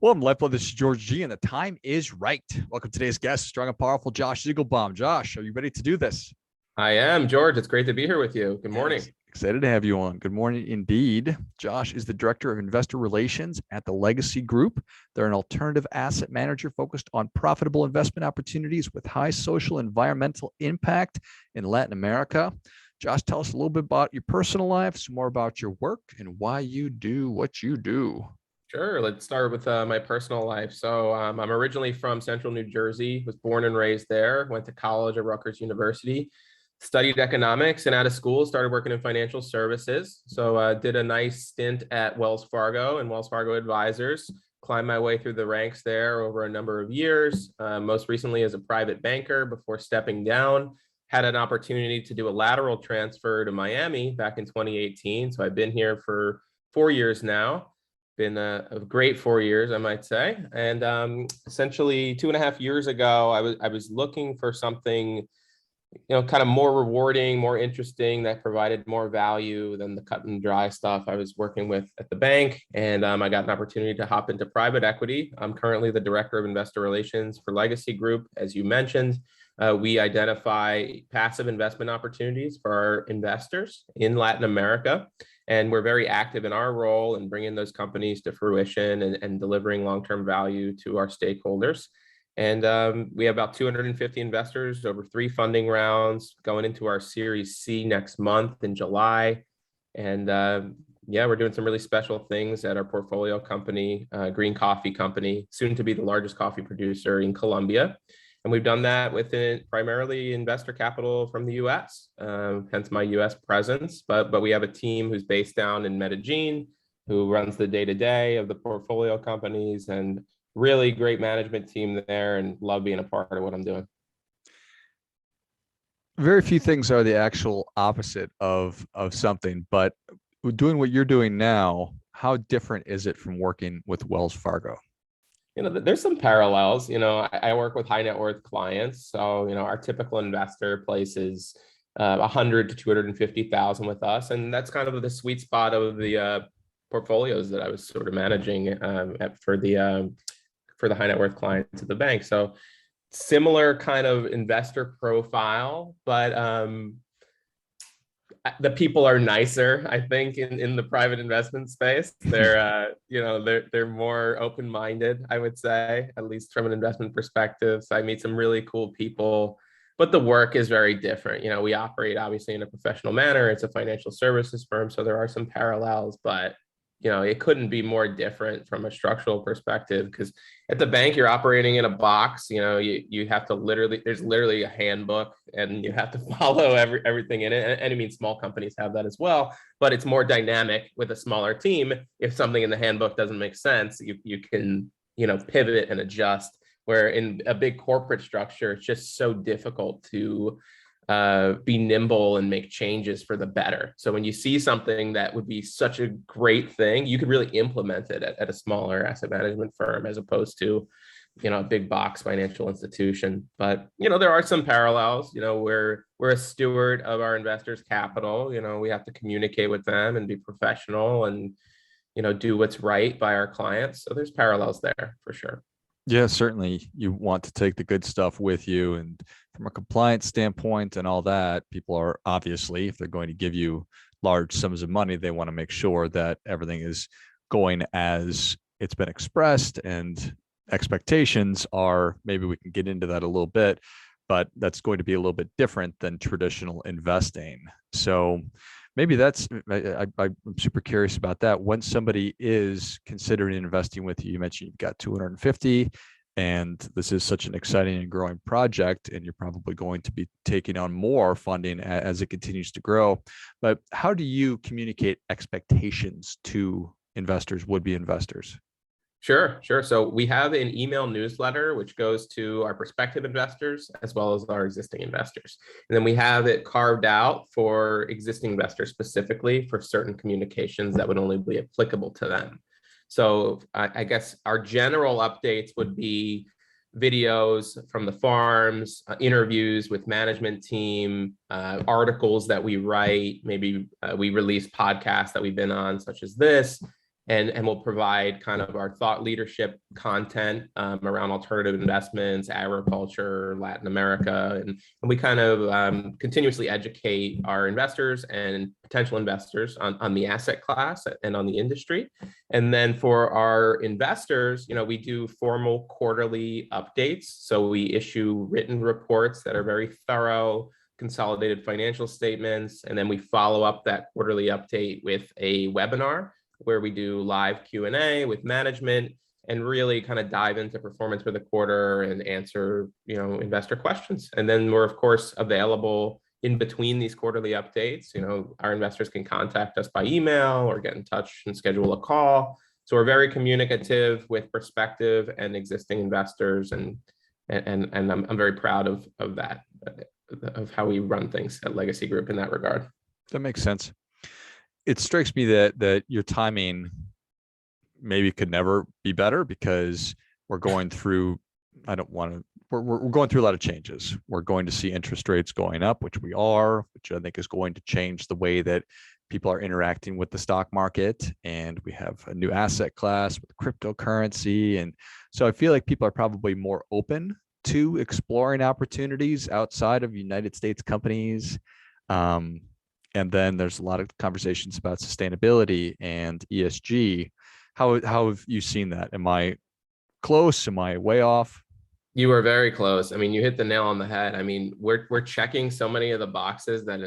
Welcome to LifeBlood. This is George G, and the time is right. Welcome to today's guest, strong and powerful Josh Ziegelbaum. Josh, are you ready to do this? I am, George. It's great to be here with you. Good morning. Excited to have you on. Good morning indeed. Josh is the Director of Investor Relations at the Legacy Group. They're an alternative asset manager focused on profitable investment opportunities with high social and environmental impact in Latin America. Josh, tell us a little bit about your personal life, some more about your work, and why you do what you do. Sure. Let's start with my personal life. So I'm originally from Central New Jersey, was born and raised there, went to college at Rutgers University, studied economics, and out of school started working in financial services. So did a nice stint at Wells Fargo and Wells Fargo Advisors, climbed my way through the ranks there over a number of years, most recently as a private banker before stepping down. Had an opportunity to do a lateral transfer to Miami back in 2018. So I've been here for 4 years now. Been a great 4 years, I might say. And essentially 2.5 years ago, I was looking for something, kind of more rewarding, more interesting, that provided more value than the cut and dry stuff I was working with at the bank. And I got an opportunity to hop into private equity. I'm currently the Director of Investor Relations for Legacy Group, as you mentioned. We identify passive investment opportunities for our investors in Latin America. And we're very active in our role in bringing those companies to fruition and delivering long-term value to our stakeholders. And we have about 250 investors over 3 funding rounds going into our Series C next month in July. And we're doing some really special things at our portfolio company, Green Coffee Company, soon to be the largest coffee producer in Colombia. And we've done that with primarily investor capital from the U.S., hence my U.S. presence. But we have a team who's based down in Medellin, who runs the day-to-day of the portfolio companies, and really great management team there, and love being a part of what I'm doing. Very few things are the actual opposite of something, but doing what you're doing now, how different is it from working with Wells Fargo? There's some parallels. I work with high net worth clients. So, our typical investor places 100 to 250,000 with us. And that's kind of the sweet spot of the portfolios that I was sort of managing for the high net worth clients at the bank. So similar kind of investor profile, but the people are nicer, I think, in the private investment space. They're they're more open-minded, I would say, at least from an investment perspective. So I meet some really cool people, but the work is very different. We operate obviously in a professional manner. It's a financial services firm, so there are some parallels, but it couldn't be more different from a structural perspective, because at the bank, you're operating in a box. You have to there's literally a handbook, and you have to follow everything in it. And I mean, small companies have that as well, but it's more dynamic with a smaller team. If something in the handbook doesn't make sense, you can, pivot and adjust, where in a big corporate structure, it's just so difficult to be nimble and make changes for the better. So when you see something that would be such a great thing, you could really implement it at a smaller asset management firm, as opposed to, a big box financial institution. But, there are some parallels. We're a steward of our investors' capital. We have to communicate with them and be professional and, do what's right by our clients. So there's parallels there for sure. Yeah, certainly you want to take the good stuff with you. And from a compliance standpoint and all that, people are obviously, if they're going to give you large sums of money, they want to make sure that everything is going as it's been expressed, and expectations are, maybe we can get into that a little bit, but that's going to be a little bit different than traditional investing. So maybe I'm super curious about that. When somebody is considering investing with you, you mentioned you've got 250, and this is such an exciting and growing project, and you're probably going to be taking on more funding as it continues to grow. But how do you communicate expectations to investors, would-be investors? Sure. So we have an email newsletter, which goes to our prospective investors as well as our existing investors. And then we have it carved out for existing investors specifically for certain communications that would only be applicable to them. So I guess our general updates would be videos from the farms, interviews with management team, articles that we write. Maybe we release podcasts that we've been on, such as this. and we'll provide kind of our thought leadership content around alternative investments, agriculture, Latin America, and we kind of continuously educate our investors and potential investors on the asset class and on the industry. And then for our investors, we do formal quarterly updates. So we issue written reports that are very thorough, consolidated financial statements, and then we follow up that quarterly update with a webinar where we do live Q&A with management and really kind of dive into performance for the quarter and answer, investor questions. And then we're of course available in between these quarterly updates. Our investors can contact us by email or get in touch and schedule a call. So we're very communicative with prospective and existing investors, and I'm very proud of that, of how we run things at Legacy Group in that regard. That makes sense. It strikes me that your timing maybe could never be better, because we're going through, we're going through a lot of changes. We're going to see interest rates going up, which we are, which I think is going to change the way that people are interacting with the stock market. And we have a new asset class with cryptocurrency. And so I feel like people are probably more open to exploring opportunities outside of United States companies. And then there's a lot of conversations about sustainability and ESG. How have you seen that? Am I close? Am I way off? You were very close. I mean, you hit the nail on the head. I mean, we're checking so many of the boxes that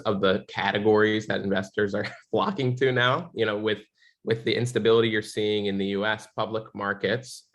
of the categories that investors are flocking to now, with the instability you're seeing in the US public markets.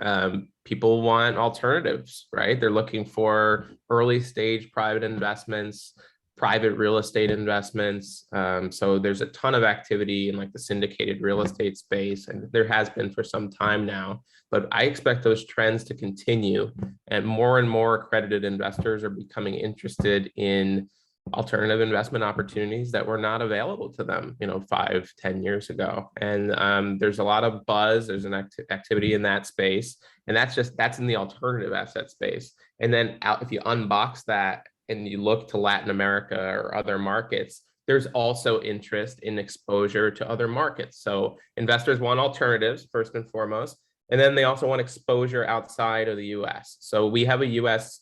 People want alternatives, right? They're looking for early stage private investments, private real estate investments. So there's a ton of activity in the syndicated real estate space, and there has been for some time now. But I expect those trends to continue, and more accredited investors are becoming interested in alternative investment opportunities that were not available to them, 5-10 years ago. And there's a lot of buzz, there's an activity in that space, and that's in the alternative asset space. And then if you unbox that and you look to Latin America or other markets, there's also interest in exposure to other markets. So investors want alternatives first and foremost, and then they also want exposure outside of the US. So we have a US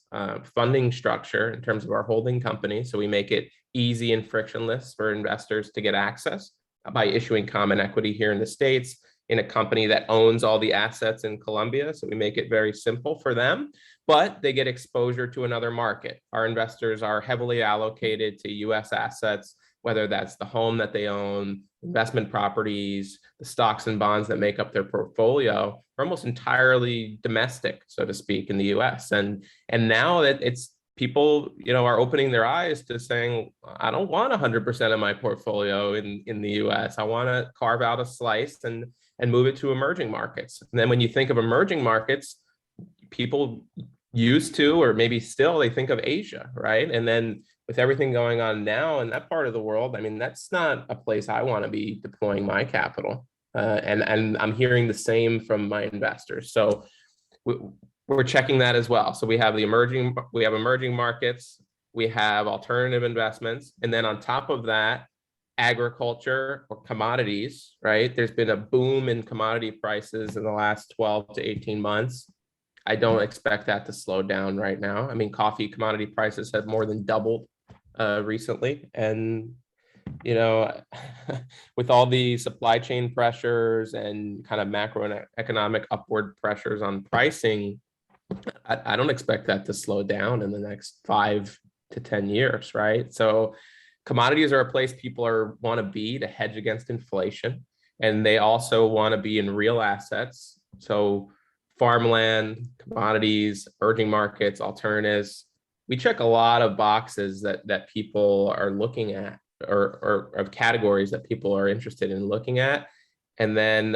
funding structure in terms of our holding company. So we make it easy and frictionless for investors to get access by issuing common equity here in the States in a company that owns all the assets in Colombia. So we make it very simple for them, but they get exposure to another market. Our investors are heavily allocated to US assets, whether that's the home that they own, investment properties, the stocks and bonds that make up their portfolio, are almost entirely domestic, so to speak, in the US. And now that it's people, are opening their eyes to saying, I don't want 100% of my portfolio in the US. I want to carve out a slice and move it to emerging markets. And then when you think of emerging markets, people used to, or maybe still, they think of Asia, right? And then with everything going on now in that part of the world, I mean, that's not a place I want to be deploying my capital. And I'm hearing the same from my investors. So we're checking that as well. So we have emerging markets, we have alternative investments, and then on top of that, agriculture or commodities, right? There's been a boom in commodity prices in the last 12 to 18 months. I don't expect that to slow down right now. I mean, coffee commodity prices have more than doubled recently. And, with all the supply chain pressures and kind of macroeconomic upward pressures on pricing, I don't expect that to slow down in the next 5 to 10 years, right? So commodities are a place people want to be to hedge against inflation. And they also want to be in real assets. So farmland, commodities, emerging markets, alternatives. We check a lot of boxes that people are looking at, or of categories that people are interested in looking at. And then,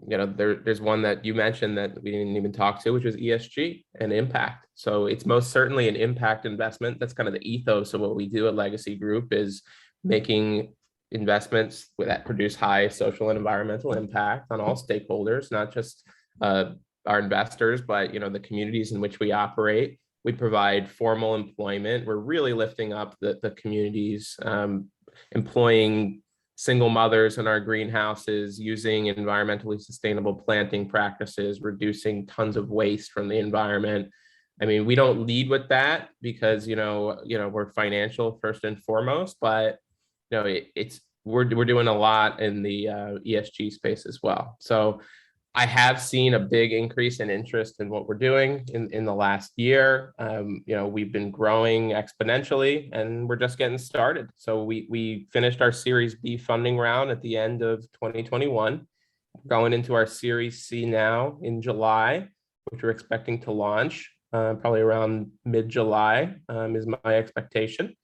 there's one that you mentioned that we didn't even talk to, which was ESG and impact. So it's most certainly an impact investment. That's kind of the ethos of what we do at Legacy Group, is making investments that produce high social and environmental impact on all stakeholders, not just our investors, but the communities in which we operate. We provide formal employment. We're really lifting up the communities, employing single mothers in our greenhouses, using environmentally sustainable planting practices, reducing tons of waste from the environment. I mean, we don't lead with that because, we're financial first and foremost, but we're doing a lot in the ESG space as well. So I have seen a big increase in interest in what we're doing in the last year. We've been growing exponentially, and we're just getting started. So we finished our Series B funding round at the end of 2021, going into our Series C now in July, which we're expecting to launch probably around mid-July is my expectation.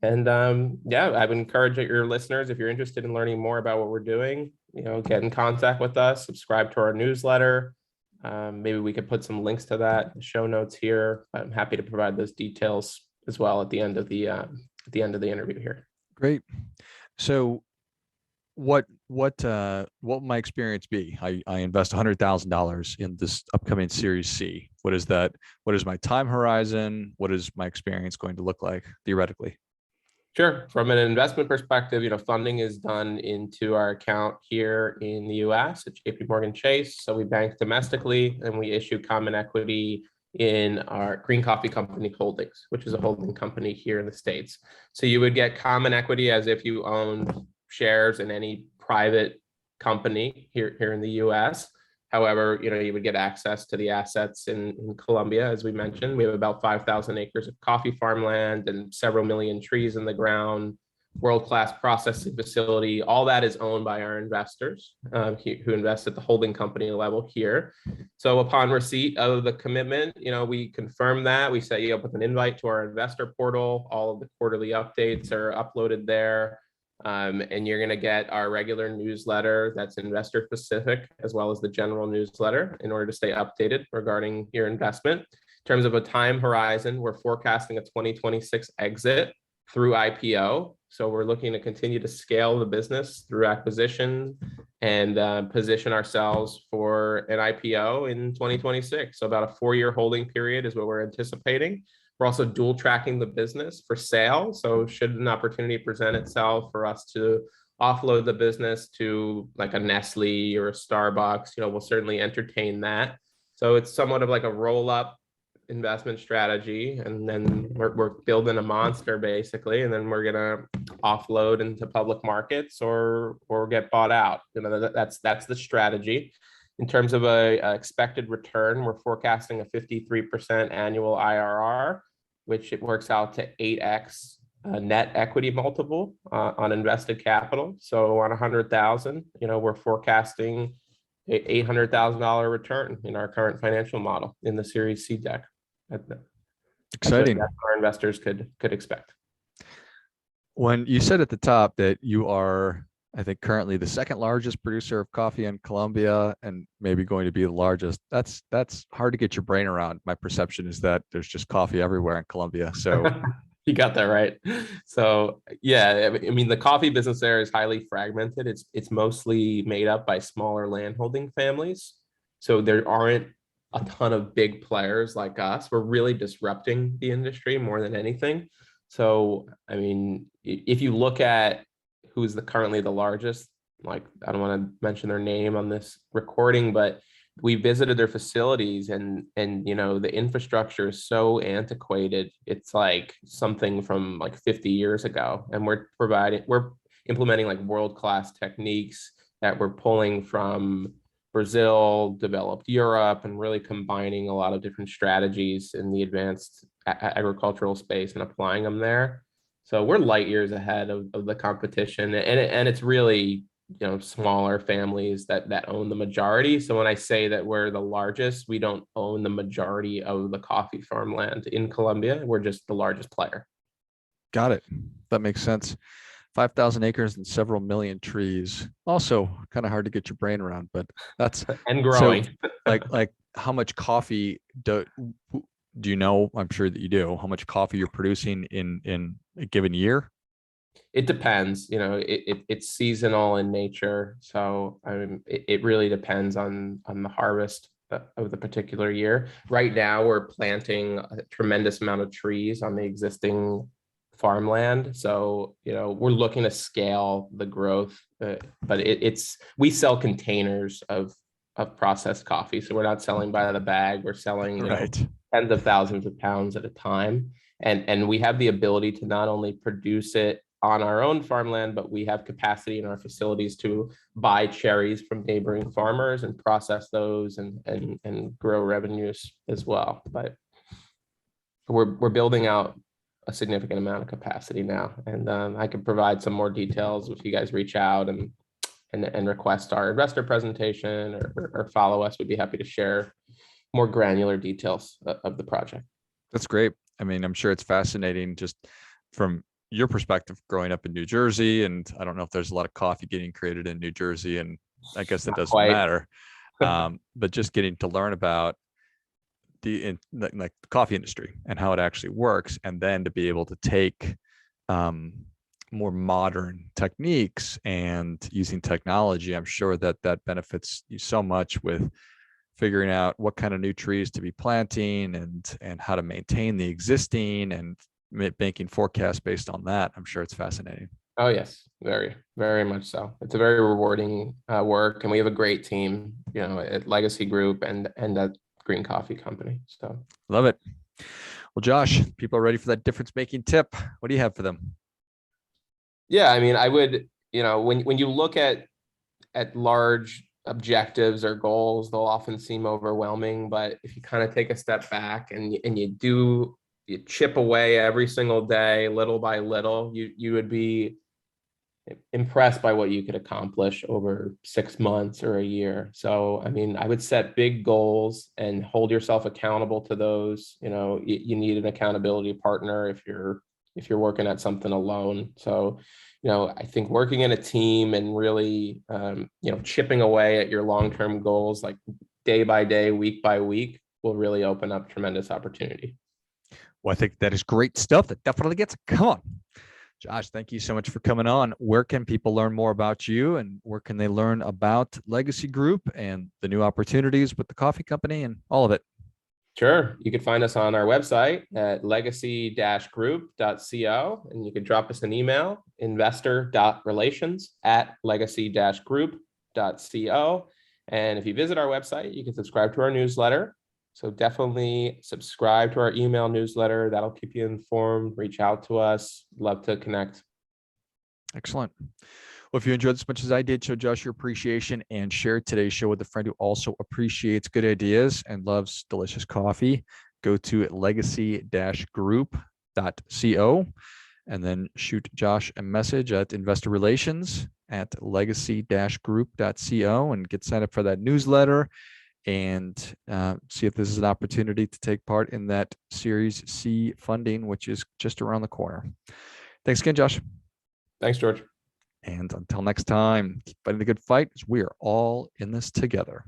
And I would encourage your listeners, if you're interested in learning more about what we're doing, get in contact with us, subscribe to our newsletter. Maybe we could put some links to that in the show notes here. I'm happy to provide those details as well at the end of the interview here. Great. So what my experience be? I invest $100,000 in this upcoming Series C. What is that? What is my time horizon? What is my experience going to look like theoretically? Sure. From an investment perspective, funding is done into our account here in the US at JP Morgan Chase. So we bank domestically and we issue common equity in our Green Coffee Company Holdings, which is a holding company here in the States. So you would get common equity as if you owned shares in any private company here in the US. However, you would get access to the assets in Colombia. As we mentioned, we have about 5,000 acres of coffee farmland and several million trees in the ground, world-class processing facility. All that is owned by our investors who invest at the holding company level here. So upon receipt of the commitment, we confirm that. We set you up with an invite to our investor portal. All of the quarterly updates are uploaded there. And you're going to get our regular newsletter that's investor specific, as well as the general newsletter, in order to stay updated regarding your investment. In terms of a time horizon, we're forecasting a 2026 exit through IPO. So we're looking to continue to scale the business through acquisition and position ourselves for an IPO in 2026. So about a 4-year holding period is what we're anticipating. We're also dual tracking the business for sale. So should an opportunity present itself for us to offload the business to like a Nestle or a Starbucks, we'll certainly entertain that. So it's somewhat of like a roll-up investment strategy. And then we're building a monster basically, and then we're gonna offload into public markets or get bought out. That's the strategy. In terms of a expected return, we're forecasting a 53% annual IRR, which it works out to 8x net equity multiple on invested capital. So on 100,000, we're forecasting $800,000 return in our current financial model in the Series C deck. Exciting. That's what our investors could expect. When you said at the top that you are, I think, currently the second largest producer of coffee in Colombia and maybe going to be the largest, that's hard to get your brain around. My perception is that there's just coffee everywhere in Colombia. So you got that right. So yeah, I mean, the coffee business there is highly fragmented. It's mostly made up by smaller landholding families. So there aren't a ton of big players like us. We're really disrupting the industry more than anything. So, I mean, if you look at who's currently the largest, like, I don't want to mention their name on this recording, but we visited their facilities and the infrastructure is so antiquated. It's like something from like 50 years ago. And we're implementing like world-class techniques that we're pulling from Brazil, developed Europe, and really combining a lot of different strategies in the advanced agricultural space and applying them there. So we're light years ahead of the competition, and it's really smaller families that own the majority. So when I say that we're the largest, we don't own the majority of the coffee farmland in Colombia. We're just the largest player. Got it. That makes sense. 5,000 acres and several million trees. Also kind of hard to get your brain around, but that's and growing. So, like how much coffee do you know? I'm sure that you do. How much coffee you're producing in a given year? It depends. It's seasonal in nature, so I mean, it really depends on the harvest of the particular year. Right now, we're planting a tremendous amount of trees on the existing farmland. So, we're looking to scale the growth, but we sell containers of processed coffee. So we're not selling by the bag. We're selling, Right. tens of thousands of pounds at a time. And we have the ability to not only produce it on our own farmland, but we have capacity in our facilities to buy cherries from neighboring farmers and process those and grow revenues as well. But we're building out a significant amount of capacity now, and I can provide some more details if you guys reach out and request our investor presentation or follow us. We'd be happy to share more granular details of the project. That's great. I mean, I'm sure it's fascinating just from your perspective growing up in New Jersey. And I don't know if there's a lot of coffee getting created in New Jersey, and I guess that Not doesn't quite. matter. But just getting to learn about the coffee industry and how it actually works, and then to be able to take more modern techniques and using technology, I'm sure that benefits you so much with figuring out what kind of new trees to be planting and how to maintain the existing and making forecasts based on that. I'm sure it's fascinating. Oh yes, very, very much so. It's a very rewarding work, and we have a great team, at Legacy Group and at Green Coffee Company. So love it. Well, Josh, people are ready for that difference making tip. What do you have for them? Yeah, I mean, I would, when you look at large objectives or goals, they'll often seem overwhelming. But if you kind of take a step back and you chip away every single day, little by little, you would be impressed by what you could accomplish over 6 months or a year. So, I mean, I would set big goals and hold yourself accountable to those. You need an accountability partner if you're working at something alone. So, I think working in a team and really, chipping away at your long-term goals, like day by day, week by week, will really open up tremendous opportunity. Well, I think that is great stuff. That definitely gets a come on. Josh, thank you so much for coming on. Where can people learn more about you, and where can they learn about Legacy Group and the new opportunities with the coffee company and all of it? Sure. You can find us on our website at legacy-group.co, and you can drop us an email, investor.relations@legacy-group.co. And if you visit our website, you can subscribe to our newsletter. So definitely subscribe to our email newsletter. That'll keep you informed. Reach out to us. Love to connect. Excellent. Well, if you enjoyed as much as I did, show Josh your appreciation and share today's show with a friend who also appreciates good ideas and loves delicious coffee. Go to legacy-group.co and then shoot Josh a message at investorrelations@legacy-group.co and get signed up for that newsletter and see if this is an opportunity to take part in that Series C funding, which is just around the corner. Thanks again, Josh. Thanks, George. And until next time, keep fighting the good fight, as we are all in this together.